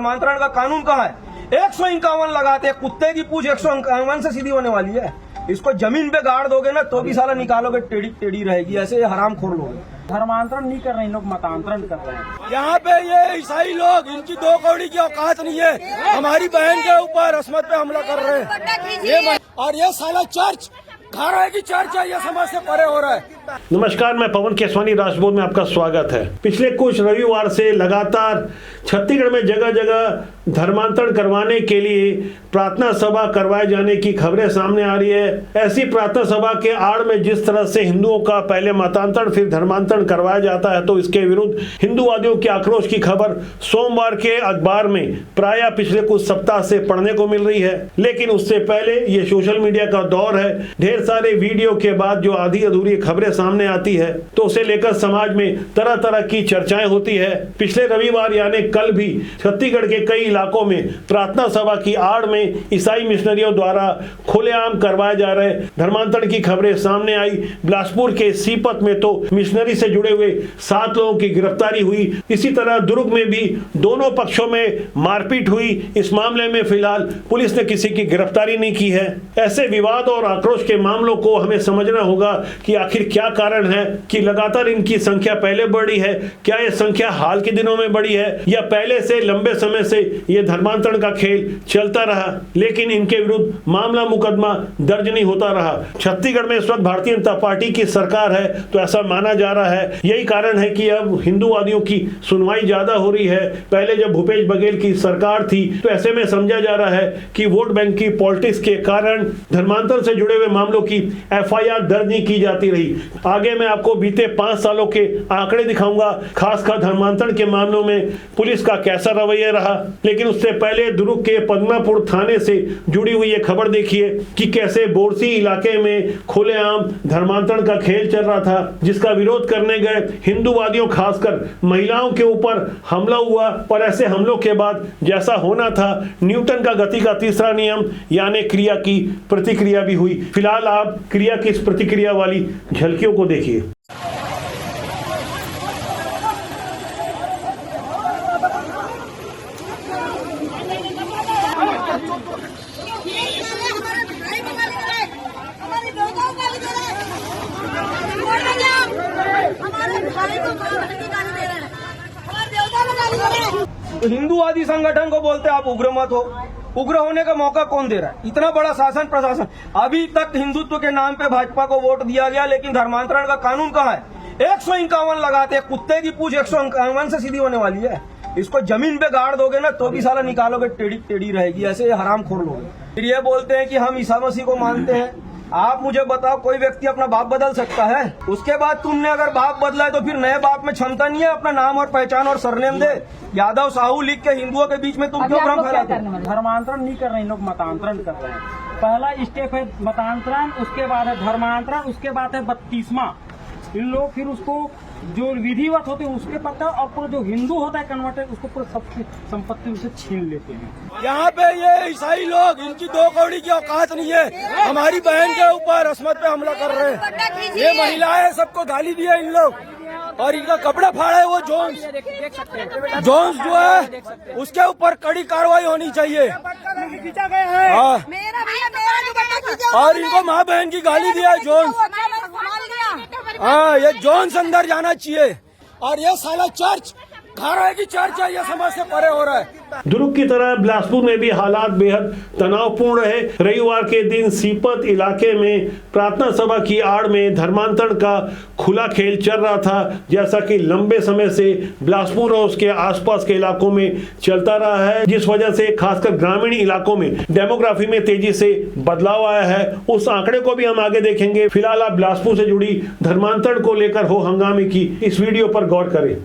धर्मांतरण का कानून कहाँ है? 151 लगाते, कुत्ते की पूछ 151 से सीधी होने वाली है। इसको जमीन पे गाड़ दोगे ना तो भी साला निकालोगे, टेढ़ी टेढ़ी रहेगी, ऐसे हराम खोर लोग। धर्मांतरण नहीं कर रहे हैं, लोग मतांतरण कर रहे हैं। यहाँ पे ये ईसाई लोग, इनकी 2 कौड़ी की औकात नहीं है, हमारी बहन के ऊपर अस्मत पे हमला कर रहे हैं। और ये साला चर्च घर है कि चर्च है, ये समझ से परे हो रहा है। नमस्कार, मैं पवन केसवानी, राष्ट्रबोध में आपका स्वागत है। पिछले कुछ रविवार से लगातार छत्तीसगढ़ में जगह जगह धर्मांतरण करवाने के लिए प्रार्थना सभा करवाए जाने की खबरें सामने आ रही है। ऐसी प्रार्थना सभा के आड़ में जिस तरह से हिंदुओं का पहले मतांतरण फिर धर्मांतरण करवाया जाता है, तो इसके विरुद्ध हिंदूवादियों के आक्रोश की खबर सोमवार के अखबार में प्राय पिछले कुछ सप्ताह से पढ़ने को मिल रही है। लेकिन उससे पहले ये सोशल मीडिया का दौर है, ढेर सारे वीडियो के बाद जो आधी अधूरी खबरें सामने आती है तो उसे लेकर समाज में तरह तरह की चर्चाएं होती है। पिछले रविवार यानी कल भी छत्तीसगढ़ के कई इलाकों में प्रार्थना सभा की आड़ में ईसाई मिशनरियों द्वारा खुलेआम करवाए जा रहे धर्मांतरण की खबरें सामने आई। बिलासपुर के सीपत में तो मिशनरी से जुड़े हुए 7 लोगों की गिरफ्तारी हुई। इसी तरह दुर्ग में भी दोनों पक्षों में मारपीट हुई। इस मामले में फिलहाल पुलिस ने किसी की गिरफ्तारी नहीं की है। ऐसे विवाद और आक्रोश के मामलों को हमें समझना होगा कि आखिर क्या कारण है कि लगातार इनकी संख्या पहले बढ़ी है। क्या यह संख्या हाल के दिनों में बढ़ी है या पहले से लंबे समय से यह धर्मांतरण का खेल चलता रहा, लेकिन इनके विरुद्ध मामला मुकदमा दर्ज नहीं होता रहा। छत्तीसगढ़ में इस वक्त भारतीय जनता पार्टी की सरकार है तो ऐसा माना जा रहा है। यही कारण है कि अब हिंदूवादियों की सुनवाई ज्यादा हो रही है। पहले जब भूपेश बघेल की सरकार थी तो ऐसे में समझा जा रहा है कि वोट बैंक की पॉलिटिक्स के कारण धर्मांतरण से जुड़े हुए मामलों की FIR दर्ज नहीं की जाती रही। आगे मैं आपको बीते 5 सालों के आंकड़े दिखाऊंगा, खासकर धर्मांतरण के मामलों में पुलिस का कैसा रवैया रहा। लेकिन उससे पहले दुर्ग के पद्मापुर थाने से जुड़ी हुई यह खबर देखिए कि कैसे बोरसी इलाके में खुलेआम धर्मांतरण का खेल चल रहा था, जिसका विरोध करने गए हिंदूवादियों खासकर महिलाओं के ऊपर हमला हुआ। और ऐसे हमलों के बाद जैसा होना था, न्यूटन का गति का तीसरा नियम यानी क्रिया की प्रतिक्रिया भी हुई। फिलहाल आप क्रिया की इस प्रतिक्रिया वाली झलकियों को देखिए। तो हिंदूवादी संगठन को बोलते आप उग्र मत हो। उग्र होने का मौका कौन दे रहा है? इतना बड़ा शासन प्रशासन, अभी तक हिंदुत्व के नाम पे भाजपा को वोट दिया गया, लेकिन धर्मांतरण का कानून कहाँ है? 151 लगाते, कुत्ते की पूछ 151 से सीधी होने वाली है। इसको जमीन पे गाड़ दोगे ना तो भी साला निकालोगे, टेढ़ी टेढ़ी रहेगी, ऐसे हराम खोर लोग। फिर ये बोलते हैं कि हम ईसा मसीह को मानते हैं। आप मुझे बताओ, कोई व्यक्ति अपना बाप बदल सकता है? उसके बाद तुमने अगर बाप बदला है तो फिर नए बाप में क्षमता नहीं है अपना नाम और पहचान और सरनेम दे? यादव साहू लिख के हिंदुओं के बीच में तुम क्यों भ्रम फैलाते हो? धर्मांतरण नहीं कर रहे हैं, लोग मतांतरण कर रहे हैं। पहला स्टेप है मतांतरण, उसके बाद है धर्मांतरण, उसके बाद है 32वां। इन लोग फिर उसको जो विधिवत होते हैं उसके पता, और पूरा जो हिंदू होता है कन्वर्टेड, उसको पूरा सबकी संपत्ति उसे छीन लेते हैं। यहाँ पे ये ईसाई लोग, इनकी 2 कौड़ी की औकात नहीं है, हमारी बहन के ऊपर अस्मत पे हमला कर रहे हैं। ये महिलाएं सबको गाली दी है इन लोग, और इनका कपड़ा फाड़ा है वो जोन्स जो है, उसके ऊपर कड़ी कार्रवाई होनी चाहिए। हाँ, और इनको माँ बहन की गाली दिया है जोन्स। हाँ, ये जोन्स अंदर जाना चाहिए। और ये साला चर्च घर है कि चर्च है, ये समझ से परे हो रहा है। दुर्ग की तरह बिलासपुर में भी हालात बेहद तनावपूर्ण रहे। रविवार के दिन सीपत इलाके में प्रार्थना सभा की आड़ में धर्मांतरण का खुला खेल चल रहा था, जैसा कि लंबे समय से बिलासपुर और उसके आसपास के इलाकों में चलता रहा है, जिस वजह से खासकर ग्रामीण इलाकों में डेमोग्राफी में तेजी से बदलाव आया है। उस आंकड़े को भी हम आगे देखेंगे। फिलहाल आप बिलासपुर से जुड़ी धर्मांतरण को लेकर हो हंगामे की इस वीडियो पर गौर करें।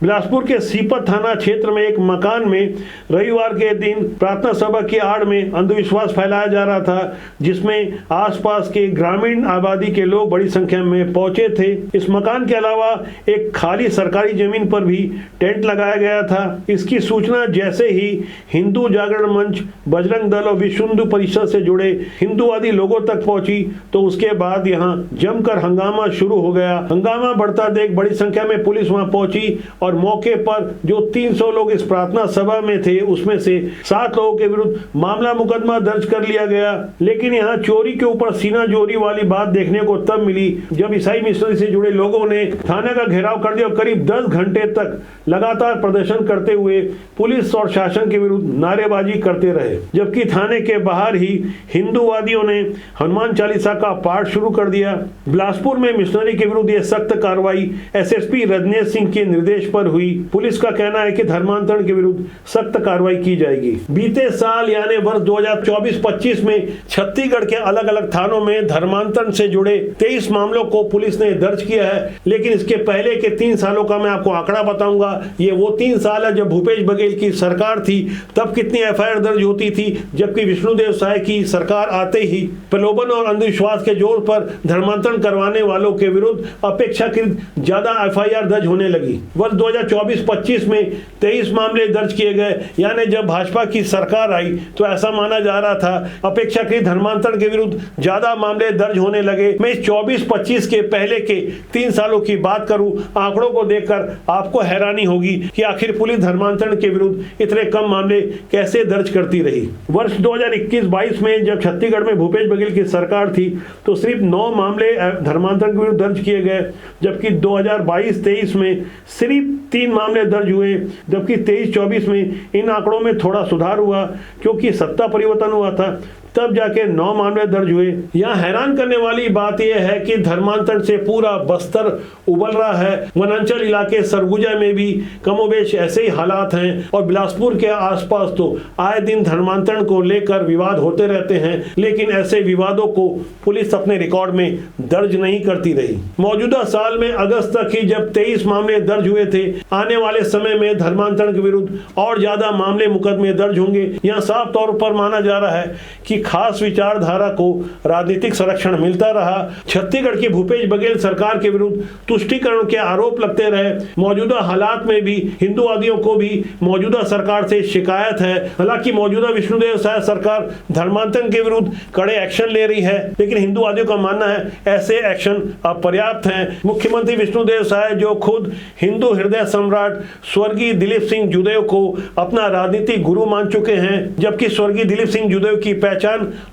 बिलासपुर के सीपत थाना क्षेत्र में एक मकान में रविवार के दिन प्रार्थना सभा की आड़ में अंधविश्वास फैलाया जा रहा था, जिसमें आसपास के ग्रामीण आबादी के लोग बड़ी संख्या में पहुंचे थे। इस मकान के अलावा एक खाली सरकारी जमीन पर भी टेंट लगाया गया था। इसकी सूचना जैसे ही हिंदू जागरण मंच, बजरंग दल और विश्व हिंदू परिषद से जुड़े हिंदूवादी लोगों तक पहुंची तो उसके बाद यहां जमकर हंगामा शुरू हो गया। हंगामा बढ़ता देख बड़ी संख्या में पुलिस वहां पहुंची और मौके पर जो 300 लोग इस प्रार्थना सभा में थे उसमें से 7 लोगों के विरुद्ध मामला मुकदमा दर्ज कर लिया गया। लेकिन यहाँ चोरी के ऊपर सीना जोरी वाली बात देखने को तब मिली जब ईसाई मिशनरी से जुड़े लोगों ने थाने का घेराव कर दिया और करीब 10 घंटे तक लगातार प्रदर्शन करते हुए पुलिस और शासन के विरुद्ध नारेबाजी करते रहे, जबकि थाने के बाहर ही हिंदूवादियों ने हनुमान चालीसा का पाठ शुरू कर दिया। बिलासपुर में मिशनरी के विरुद्ध यह सख्त कार्रवाई एसएसपी रजनेश सिंह के निर्देश पर हुई। पुलिस का कहना है कि धर्मांतरण के विरुद्ध सख्त कार्रवाई की जाएगी। बीते साल यानी वर्ष 2024-25 में छत्तीसगढ़ के अलग अलग थानों में धर्मांतरण से जुड़े 23 मामलों को पुलिस ने दर्ज किया है। लेकिन इसके पहले के 3 सालों का मैं आपको आंकड़ा बताऊंगा। ये वो 3 साल है जब भूपेश बघेल की सरकार थी, तब कितनी एफआईआर दर्ज होती थी, जबकि विष्णुदेव साय की सरकार आते ही प्रलोभन और अंधविश्वास के जोर पर धर्मांतरण करवाने वालों के विरुद्ध अपेक्षाकृत ज्यादा एफआईआर दर्ज होने लगी। वर्ष 2024-25 में 23 मामले दर्ज किए गए, यानी जब भाजपा की सरकार आई तो ऐसा माना जा रहा था अपेक्षाकृत धर्मांतरण के विरुद्ध ज्यादा मामले दर्ज होने लगे। मैं इस 24-25 के पहले के 3 सालों की बात करूं, आंकड़ों को देखकर आपको हैरानी होगी कि आखिर पुलिस धर्मांतरण के विरुद्ध इतने कम मामले कैसे दर्ज करती रही। वर्ष 2021-22 में जब छत्तीसगढ़ में भूपेश बघेल की सरकार थी तो सिर्फ 9 मामले धर्मांतरण के विरुद्ध दर्ज किए गए, जबकि 2022-23 में सिर्फ 3 मामले दर्ज हुए, जबकि 23-24 में इन आंकड़ों में थोड़ा सुधार हुआ क्योंकि सत्ता परिवर्तन हुआ था, तब जाके 9 मामले दर्ज हुए। यहाँ हैरान करने वाली बात यह है कि धर्मांतरण से पूरा बस्तर उबल रहा है। वनांचल इलाके सरगुजा में भी कमोबेश ऐसे ही हालात हैं और बिलासपुर के आसपास तो आए दिन धर्मांतरण को लेकर विवाद होते रहते हैं, लेकिन ऐसे विवादों को पुलिस अपने रिकॉर्ड में दर्ज नहीं करती रही। मौजूदा साल में अगस्त तक ही जब 23 मामले दर्ज हुए थे, आने वाले समय में धर्मांतरण के विरुद्ध और ज्यादा मामले मुकदमे दर्ज होंगे। यहाँ साफ तौर पर माना जा रहा है कि खास विचारधारा को राजनीतिक संरक्षण मिलता रहा। छत्तीसगढ़ की भूपेश बघेल सरकार के विरुद्ध तुष्टीकरण के आरोप लगते रहे। मौजूदा हालात में भी हिंदूवादियों को भी मौजूदा सरकार से शिकायत है। हालांकि मौजूदा विष्णुदेव साय सरकार धर्मांतरण के विरुद्ध कड़े एक्शन ले रही है, लेकिन हिंदूवादियों का मानना है ऐसे एक्शन अपर्याप्त हैं। मुख्यमंत्री विष्णुदेव साय जो खुद हिंदू हृदय सम्राट स्वर्गीय दिलीप सिंह जुदेव को अपना राजनीतिक गुरु मान चुके हैं, जबकि स्वर्गीय दिलीप सिंह जुदेव की पहचान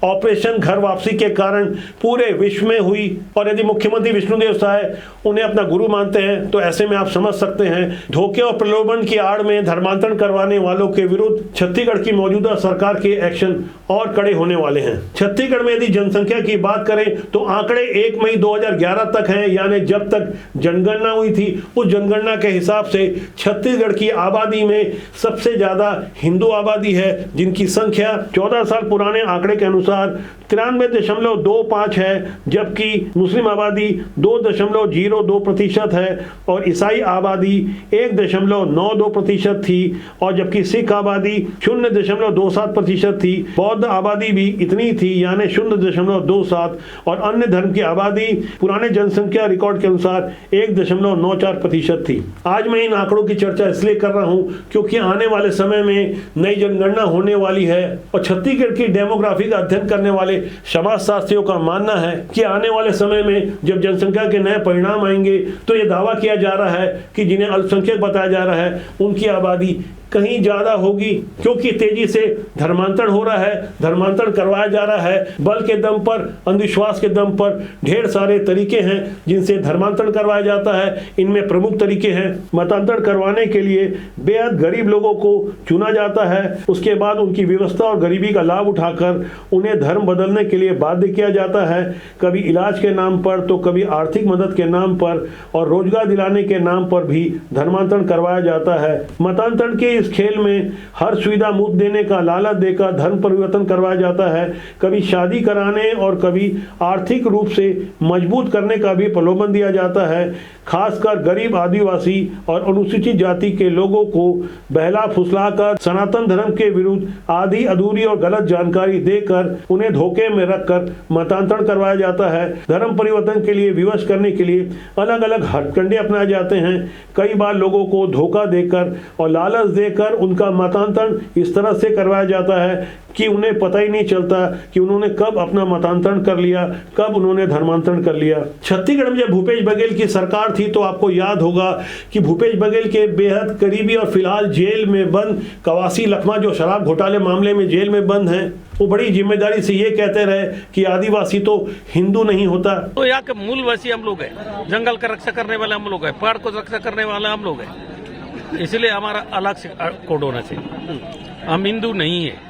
ऑपरेशन घर वापसी के कारण पूरे विश्व में हुई। और यदि मुख्यमंत्री विष्णुदेव साय उन्हें अपना गुरु मानते हैं तो ऐसे में आप समझ सकते हैं धोखे और प्रलोभन की आड़ में धर्मांतरण करवाने वालों के विरुद्ध छत्तीसगढ़ की मौजूदा सरकार के एक्शन और कड़े होने वाले हैं। छत्तीसगढ़ में यदि जनसंख्या की बात करें तो आंकड़े 1 मई 2011 तक हैं, यानी जब तक जनगणना हुई थी उस जनगणना के हिसाब से छत्तीसगढ़ की आबादी में सबसे ज्यादा हिंदू आबादी है, जिनकी संख्या 14 साल पुराने आंकड़े के अनुसार 93.25 है, जबकि मुस्लिम आबादी 2.02% है और ईसाई आबादी 1.92% थी, और जबकि सिख आबादी 0.27% थी। बौद्ध आबादी भी इतनी थी, यानी 0.27, और अन्य धर्म की आबादी पुराने जनसंख्या रिकॉर्ड के अनुसार 1.94% थी। आज मैं इन आंकड़ों की चर्चा इसलिए कर रहा हूं क्योंकि आने वाले समय में नई जनगणना होने वाली है और छत्तीसगढ़ की डेमोग्राफी का अध्ययन करने वाले समाज शास्त्रियों का मानना है कि आने वाले समय में जब जनसंख्या के नए परिणाम आएंगे तो यह दावा किया जा रहा है कि जिन्हें अल्पसंख्यक बताया जा रहा है उनकी आबादी कहीं ज्यादा होगी, क्योंकि तेजी से धर्मांतरण हो रहा है, धर्मांतरण करवाया जा रहा है। बल के दम पर, अंधविश्वास के दम पर ढेर सारे तरीके हैं जिनसे धर्मांतरण करवाया जाता है। इनमें प्रमुख तरीके हैं मतांतरण करवाने के लिए बेहद गरीब लोगों को चुना जाता है, उसके बाद उनकी व्यवस्था और गरीबी का लाभ उठाकर उन्हें धर्म बदलने के लिए बाध्य किया जाता है, कभी इलाज के नाम पर तो कभी आर्थिक मदद के नाम पर और रोजगार दिलाने के नाम पर भी धर्मांतरण करवाया जाता है। मतांतरण के इस खेल में हर सुविधा मुफ्त देने का लालच देकर धर्म परिवर्तन करवाया जाता है, कभी शादी कराने और कभी आर्थिक रूप से मजबूत करने का भी प्रलोभन दिया जाता है। खासकर गरीब आदिवासी और अनुसूचित जाति के लोगों को बहला फुसलाकर सनातन धर्म के विरुद्ध आधी अधूरी और गलत जानकारी देकर उन्हें धोखे में रखकर मतांतरण करवाया जाता है। धर्म परिवर्तन के लिए विवश करने के लिए अलग अलग हथकंडे अपनाए जाते हैं। कई बार लोगों को धोखा देकर और लालच देकर उनका मतांतरण इस तरह से करवाया जाता है कि उन्हें पता ही नहीं चलता कि उन्होंने कब अपना मतांतरण कर लिया, कब उन्होंने धर्मांतरण कर लिया। छत्तीसगढ़ में जब भूपेश बघेल की सरकार थी तो आपको याद होगा कि भूपेश बघेल के बेहद करीबी और फिलहाल जेल में बंद कवासी लखमा जो शराब घोटाले मामले में जेल में बंद हैं, वो बड़ी जिम्मेदारी से ये कहते रहे कि आदिवासी तो हिंदू नहीं होता। तो यहाँ के मूलवासी हम लोग हैं, जंगल का रक्षा करने वाले हम लोग हैं, पहाड़ को रक्षा करने वाले हम लोग हैं, इसलिए हमारा अलग से कोड होना चाहिए। हम हिंदू नहीं है,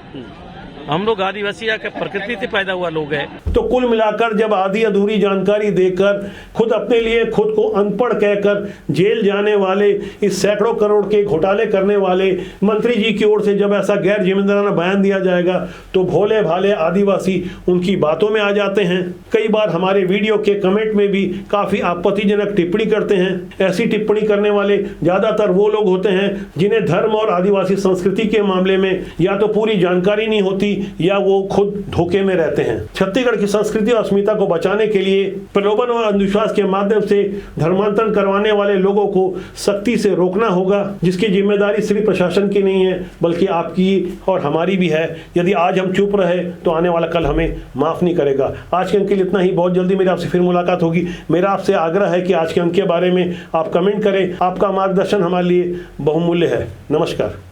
हम लोग आदिवासी के प्रकृति से पैदा हुआ लोग हैं। तो कुल मिलाकर जब आधी अधूरी जानकारी देकर खुद अपने लिए खुद को अनपढ़ कहकर जेल जाने वाले इस सैकड़ों करोड़ के घोटाले करने वाले मंत्री जी की ओर से जब ऐसा गैर जिम्मेदाराना बयान दिया जाएगा तो भोले भाले आदिवासी उनकी बातों में आ जाते हैं। कई बार हमारे वीडियो के कमेंट में भी काफी आपत्तिजनक टिप्पणी करते हैं। ऐसी टिप्पणी करने वाले ज्यादातर वो लोग होते हैं जिन्हें धर्म और आदिवासी संस्कृति के मामले में या तो पूरी जानकारी नहीं होती या वो खुद धोखे में रहते हैं। छत्तीसगढ़ की संस्कृति और अस्मिता को बचाने के लिए प्रलोभन और अंधविश्वास के माध्यम से धर्मांतरण करवाने वाले लोगों को सख्ती से रोकना होगा, जिसकी जिम्मेदारी सिर्फ प्रशासन की नहीं है बल्कि आपकी और हमारी भी है। यदि आज हम चुप रहे तो आने वाला कल हमें माफ नहीं करेगा। आज के अंक के लिए इतना ही। बहुत जल्दी मेरी आपसे फिर मुलाकात होगी। मेरा आपसे आग्रह है कि आज के अंक के बारे में आप कमेंट करें। आपका मार्गदर्शन हमारे लिए बहुमूल्य है। नमस्कार।